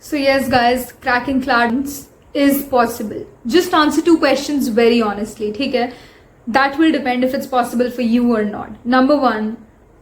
So yes guys, cracking class is possible. Just answer 2 questions very honestly, ठीक है? That will depend if it's possible for you or not. Number 1,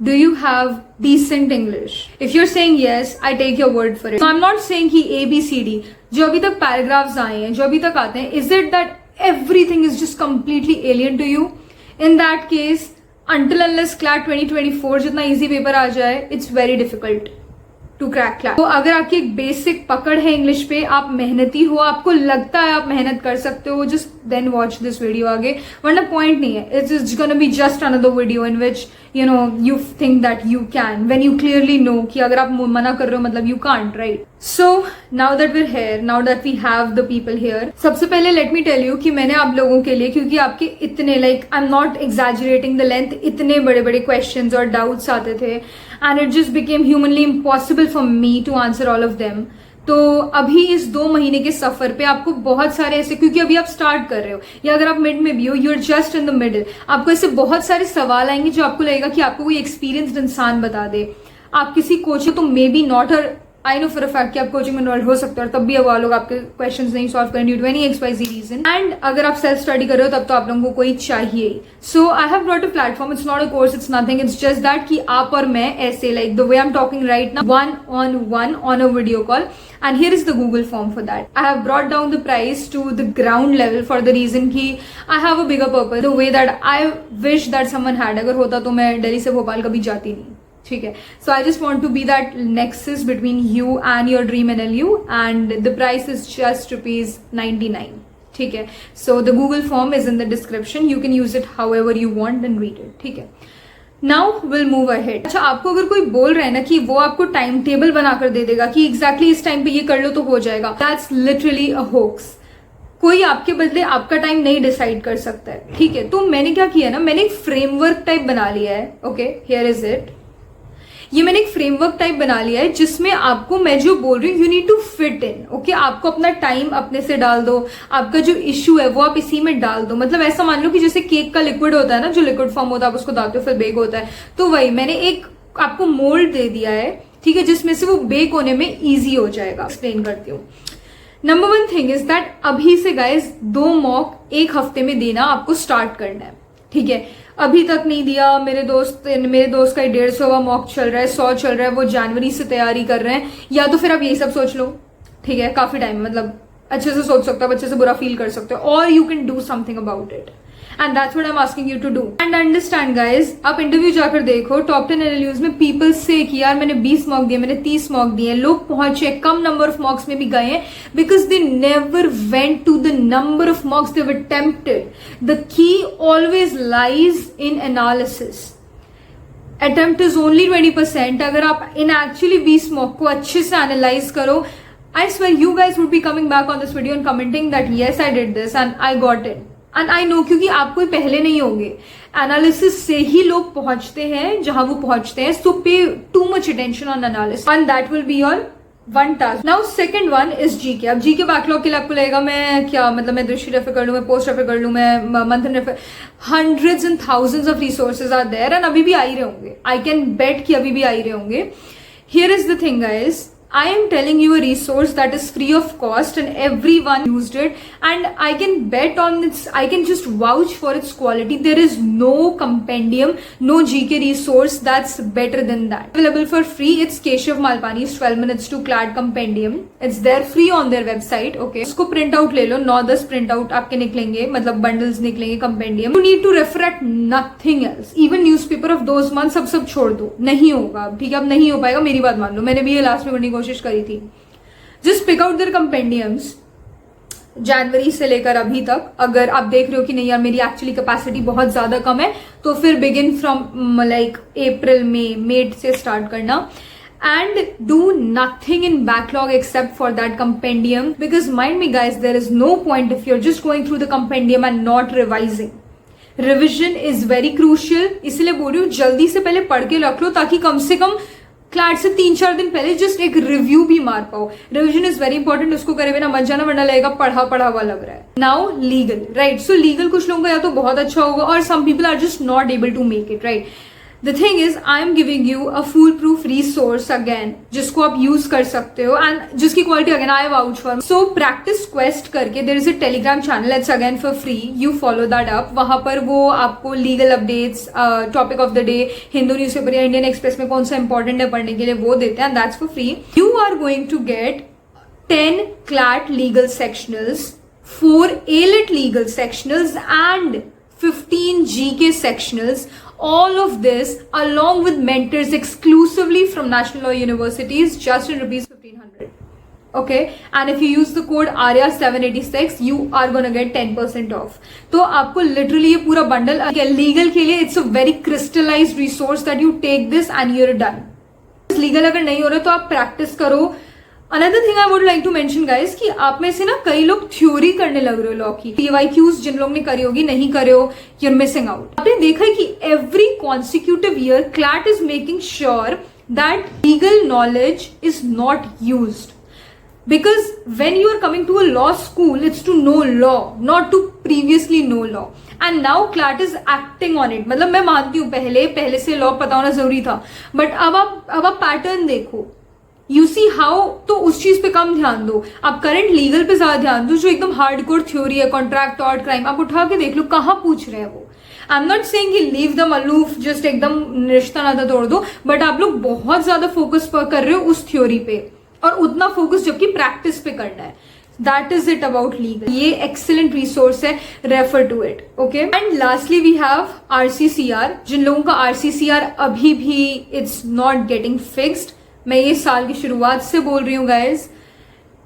do you have decent English? If you're saying yes, I take your word for it. So I'm not saying कि A, B, C, D, जो अभी तक paragraphs आए हैं, जो अभी तक आते हैं, is it that everything is just completely alien to you? In that case, until unless CLAT 2024 जितना easy paper आ जाए, it's very difficult to crack class. तो अगर आपकी एक बेसिक पकड़ है इंग्लिश पे, आप मेहनती हो, आपको लगता है आप मेहनत कर सकते हो, just then watch this video आगे, वरना पॉइंट नहीं है. It's is gonna be just another video in which you think that you can when you clearly know कि अगर आप मना कर रहे हो मतलब you can't, right? So now that we're here, now that we have the people here, सबसे पहले let me tell you कि मैंने आप लोगों के लिए, क्योंकि आपके इतने I'm not exaggerating the length, इतने बड़े बड़े questions और doubts आते थे and it just became humanly impossible for me to answer all of them. तो अभी इस 2 महीने के सफर पे आपको बहुत सारे ऐसे, क्योंकि अभी आप स्टार्ट कर रहे हो या अगर आप मिड में भी हो, you're just in the middle, आपको ऐसे बहुत सारे सवाल आएंगे जो आपको लगेगा कि आपको कोई एक्सपीरियंस्ड इंसान बता दे. आप किसी कोच तो मे बी नॉट, और I know for a fact कि आप कोचिंग में इन्वॉल्व हो सकते हो और तब भी वो लोग आपके क्वेश्चंस नहीं सॉल्व करें due to any XYZ reason. And अगर आप सेल्फ स्टडी कर रहे हो तब तो आप लोगों को कोई चाहिए. So I have brought a platform, it's not a course, it's nothing, it's just that कि आप और मैं ऐसे the way I am talking right now, 1-on-1 on a video call. And here is the Google form for that. I have brought down the price to the ground level for the reason कि I have a bigger purpose. The way that I wish that someone had. अगर होता तो मैं दिल्ली से भोपाल कभी जाती नहीं, ठीक है? So I just want to be that nexus between you and your dream NLU, and the price is just ₹99. ठीक है? So the Google form is in the description. You can use it however you want and read it. ठीक है? Now will move ahead. अच्छा, आपको अगर कोई बोल रहा है ना कि वो आपको टाइम टेबल बनाकर दे देगा कि एग्जैक्टली इस टाइम पे ये कर लो तो हो जाएगा, दैट्स लिटरली अ होक्स. कोई आपके बदले आपका टाइम नहीं डिसाइड कर सकता है, ठीक है? तो मैंने क्या किया ना, मैंने एक फ्रेमवर्क टाइप बना लिया है. Okay, here is it. ये मैंने एक फ्रेमवर्क टाइप बना लिया है जिसमें आपको मैं जो बोल रही हूँ you need to fit in. Okay, आपको अपना टाइम अपने से डाल दो, आपका जो इश्यू है वो आप इसी में डाल दो. मतलब ऐसा मान लो कि जैसे केक का लिक्विड होता है ना, जो लिक्विड फॉर्म होता है आप उसको डालते हो फिर बेक होता है, तो वही मैंने एक आपको मोल्ड दे दिया है, ठीक है, जिसमें से वो बेक होने में ईजी हो जाएगा. एक्सप्लेन करती हूँ. नंबर 1 थिंग इज दैट अभी से गाइज 2 मॉक 1 हफ्ते में देना आपको स्टार्ट करना है, ठीक है? अभी तक नहीं दिया, मेरे दोस्त का 150वां मॉक चल रहा है, 100 चल रहा है, वो जनवरी से तैयारी कर रहे हैं, या तो फिर आप यही सब सोच लो, ठीक है? काफी टाइम, मतलब अच्छे से सोच सकते हो, अच्छे से बुरा फील कर सकते हो, और you can do something about it. And that's what I am asking you to do. And understand guys, आप इंटरव्यू जाकर देखो टॉप 10 NLUs में पीपल से कि यार मैंने 20 मॉक दिए, मैंने 30 मॉक दिए, लोग पहुंचे, कम नंबर ऑफ मॉक्स में भी गए हैं because they never went to the number of mocks they were tempted. The key always lies in analysis. Attempt is only 20%. अगर आप इन एक्चुअली 20 मॉक को अच्छे से एनालाइज करो, I swear you guys would be coming back on this video and commenting that yes I did this and I got it. And I know, क्योंकि आप कोई पहले नहीं होंगे. एनालिसिस से ही लोग पहुंचते हैं जहां वो पहुंचते हैं. So pay too much attention on analysis and that will be your one task. Now second one is GK. अब GK बैकलॉग के लिए आपको लगेगा मैं क्या, मतलब मैं दृष्टि रेफर कर लूं, मैं पोस्ट रेफर कर लूं, मैं मंथन refer, hundreds and thousands of resources are there and अभी भी आ ही रहे होंगे. I can bet कि अभी भी आ ही रहे होंगे. Here is the thing guys, I am telling you a resource that is free of cost and everyone used it, and I can bet on its, I can just vouch for its quality. There is no compendium, no GK resource that's better than that. Available for free, it's Keshav Malpani's 12 minutes to CLAT compendium. It's there free on their website. Okay, उसको print out ले लो, 9-10 print out आपके निकलेंगे, मतलब bundles निकलेंगे compendium. You need to refer at nothing else. Even newspaper of those months सब छोड़ दो, नहीं होगा, ठीक है? अब नहीं हो पाएगा, मेरी बात मान लो, मैंने भी ये लास्ट में करने की कोशिश करी थी. जस्ट पिक आउट देयर कंपेंडियम्स जनवरी से लेकर अभी तक. अगर आप देख रहे हो कि नहीं यार मेरी एक्चुअली कैपेसिटी बहुत ज्यादा कम है, तो फिर बिगिन फ्रॉम लाइक अप्रैल मे से स्टार्ट करना. And do nothing in backlog except for that compendium, because mind me guys, there is no point if you're just going through the compendium and not revising. Revision is very crucial. इसलिए बोल रही हूँ जल्दी से पहले पढ़ के रख लो ताकि कम से कम क्लास से 3-4 दिन पहले जस्ट एक रिव्यू भी मार पाओ. रिविजन इज वेरी इंपॉर्टेंट, उसको करे बिना मत जाना वरना लगेगा पढ़ा हुआ लग रहा है. Now legal, right? So legal कुछ लोगों का या तो बहुत अच्छा होगा और some people are just not able to make it, right? The thing is I am giving you a full proof resource again, जिसको आप यूज कर सकते हो एंड जिसकी quality again I vouch for. So practice quest करके there is a Telegram channel, it's again for free, you follow that up. वहां पर वो आपको legal updates, topic of the day, Hindu newspaper या इंडियन एक्सप्रेस में कौन सा इंपॉर्टेंट है पढ़ने के लिए वो देते हैं, and that's for free. You are going to get 10 CLAT legal sectionals, 4 ALET legal sectionals and 15 GK sectionals. All of this along with mentors exclusively from National Law Universities, just in rupees 1500. Okay, and if you use the code ARYA786 you are gonna get 10% off. तो आपको literally ये पूरा bundle legal के लिए it's a very crystallized resource that you take this and you're done. Legal अगर नहीं हो रहा तो आप प्रैक्टिस करो. Another thing I would like to mention guys कि आप में से ना कई लोग थ्योरी करने लग रहे हो लॉ की. PYQs जिन लोग ने करी होगी, नहीं करे हो, you're missing out. आपने देखा है कि every consecutive year CLAT is making sure that legal knowledge is not used. Because when you are coming to a law school, it's to know law, not to previously know law. And now CLAT is acting on it. मतलब मैं मानती हूँ पहले से law पता होना जरूरी था, बट अब आप पैटर्न देखो, यू सी हाउ. तो उस चीज पे कम ध्यान दो, आप करंट लीगल पे ज्यादा ध्यान दो, जो एकदम हार्डकोर थ्योरी है, कॉन्ट्रैक्ट, टॉर्ट, क्राइम, आप उठा के देख लो कहाँ पूछ रहे हैं वो. आई एम नॉट सेइंग कि लीव दम अलूफ, जस्ट एकदम रिश्ता नाता तोड़ दो, बट आप लोग बहुत ज्यादा फोकस कर रहे हो उस थ्योरी पे, और उतना फोकस जबकि प्रैक्टिस पे करना है. That is it about legal. ये एक्सीलेंट रिसोर्स है, refer to it. Okay, and lastly we have RCCR. जिन लोगों का RCCR अभी भी इट्स नॉट गेटिंग फिक्स्ड, मैं ये साल की शुरुआत से बोल रही हूँ गाइज,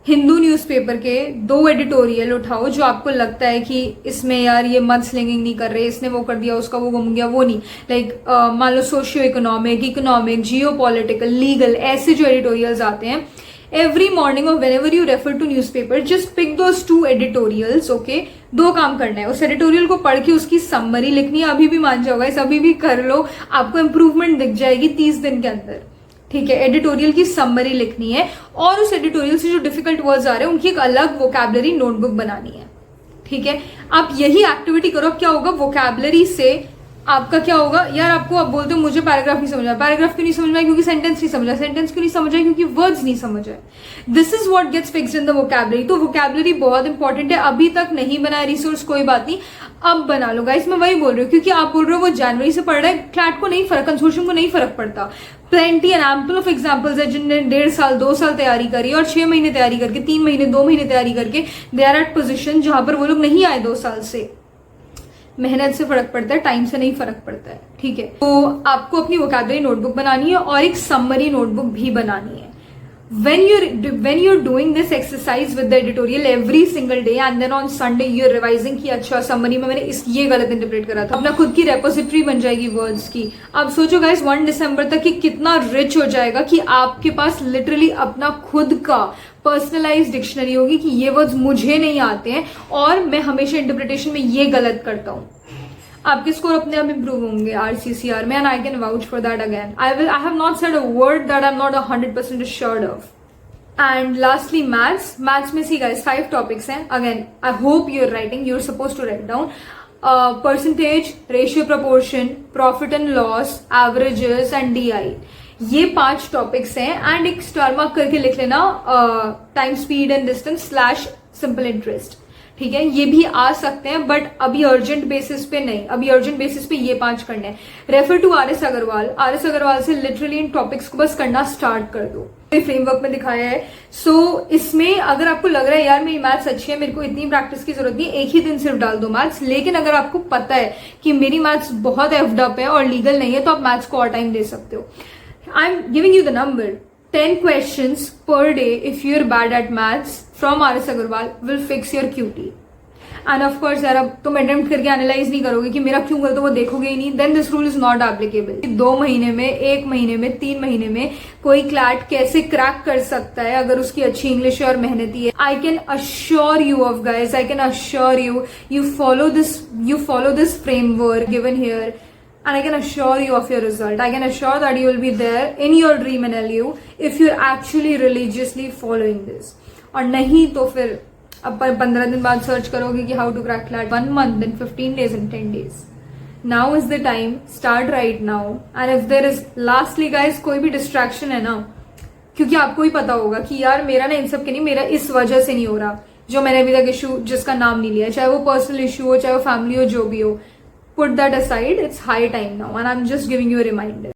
हिंदू न्यूज़पेपर के 2 एडिटोरियल उठाओ जो आपको लगता है कि इसमें यार ये मड स्लिंगिंग नहीं कर रहे, इसने वो कर दिया, उसका वो गुम गया, वो नहीं. लाइक मान लो socio economic, geo political, legal, ऐसे जो एडिटोरियल्स आते हैं every morning or whenever you refer to newspaper, just pick those 2 editorials. okay, 2 काम करना है, उस एडिटोरियल को पढ़ के उसकी समरी लिखनी है. अभी भी मान जाओ गाइस, अभी भी कर लो, आपको इंप्रूवमेंट दिख जाएगी 30 दिन के अंदर. ठीक है, एडिटोरियल की समरी लिखनी है, और उस एडिटोरियल से जो डिफिकल्ट वर्ड्स आ रहे हैं उनकी एक अलग वोकैबुलरी नोटबुक बनानी है. ठीक है, आप यही एक्टिविटी करो. अब क्या होगा, वोकैबुलरी से आपका क्या होगा यार, आपको आप बोलते हो मुझे पैराग्राफ नहीं समझ आया. पैराग्राफ क्यों नहीं समझ आया? क्योंकि सेंटेंस नहीं समझा. सेंटेंस क्यों नहीं समझ आया? क्योंकि वर्ड्स नहीं समझ आए. This is what gets fixed in the vocabulary. तो वोकैबुलरी बहुत इंपॉर्टेंट है. अभी तक नहीं बनाया रिसोर्स, कोई बात नहीं, अब बना लो गाइस. मैं वही बोल रही हूँ, क्योंकि आप बोल रहे हो वो जनवरी से पढ़ रहा है, क्लैट को नहीं फर्क, कंसोर्शियम को नहीं फर्क पड़ता. Plenty and ample of examples है जिनने 1.5 साल 2 साल तैयारी करी, और 6 महीने तैयारी करके, 3 महीने 2 महीने तैयारी करके दे आर एट पोजिशन जहां पर वो लोग नहीं आए 2 साल से. मेहनत से फर्क पड़ता है, टाइम से नहीं फर्क पड़ता है. ठीक है, तो आपको अपनी वोकैबुलरी नोटबुक बनानी है और एक समरी नोटबुक भी बनानी है. when you're doing this exercise with the editorial every single day and then on Sunday you're revising कि अच्छा समरी में मैंने ये गलत इंटरप्रेट करा था, अपना खुद की रेपोजिटरी बन जाएगी वर्ड्स की. आप सोचो गाइस 1 दिसंबर तक कि कितना रिच हो जाएगा कि आपके पास लिटरली अपना खुद का पर्सनलाइज डिक्शनरी होगी कि ये वर्ड्स मुझे नहीं आते हैं और मैं हमेशा इंटरप्रिटेशन में ये गलत करता हूँ. आपके स्कोर अपने आप इंप्रूव होंगे RCCR में, and I can vouch for that again. I have not said a word that I am not 100% assured of. And lastly maths में सी गाइस 5 टॉपिक्स हैं. Again I hope you are writing, you are suppose to write down percentage, ratio proportion, profit and loss, averages and DI. ये 5 topics हैं, and एक star mark करके लिख लेना time, speed and distance / simple interest. ठीक है, ये भी आ सकते हैं बट अभी अर्जेंट बेसिस पे नहीं. अभी अर्जेंट बेसिस पे ये 5 करने हैं. रेफर टू RS अग्रवाल से लिटरली इन टॉपिक्स को बस करना स्टार्ट कर दो. फ्रेमवर्क में दिखाया है. सो इसमें अगर आपको लग रहा है यार मेरी मैथ्स अच्छी है, मेरे को इतनी प्रैक्टिस की जरूरत नहीं, एक ही दिन सिर्फ डाल दो मैथ्स. लेकिन अगर आपको पता है कि मेरी मैथ्स बहुत एफ्ड अप है और लीगल नहीं है, तो आप मैथ्स को और टाइम दे सकते हो. आई am giving you the number. 10 questions per day if you're bad at maths from RS Agarwal will fix your QT. And of course यार, अब तुम अटेम्प्ट करके एनालाइज नहीं करोगे कि मेरा क्यों गलत, वो देखोगे ही नहीं. Then this rule is not applicable. 2 महीने में, 1 महीने में, 3 महीने में कोई क्लैट कैसे क्रैक कर सकता है अगर उसकी अच्छी इंग्लिश है और मेहनती है. I can assure you of guys, I can assure you follow this framework given here, and I can assure you of your result. I can assure that you will be there in your dream NLU if you're actually religiously following this. और नहीं तो फिर अब 15 दिन बाद search करोगे कि how to crack CLAT 1 month, then 15 days and 10 days. Now is the time, start right now. And if there is, lastly guys, कोई भी डिस्ट्रैक्शन है ना, क्योंकि आपको ही पता होगा कि यार मेरा ना इन सब के नहीं, मेरा इस वजह से नहीं हो रहा, जो मैंने अभी तक इशू जिसका नाम नहीं लिया, चाहे वो पर्सनल इशू हो, चाहे वो फैमिली हो, जो भी हो, put that aside. It's high time now and I am just giving you a reminder.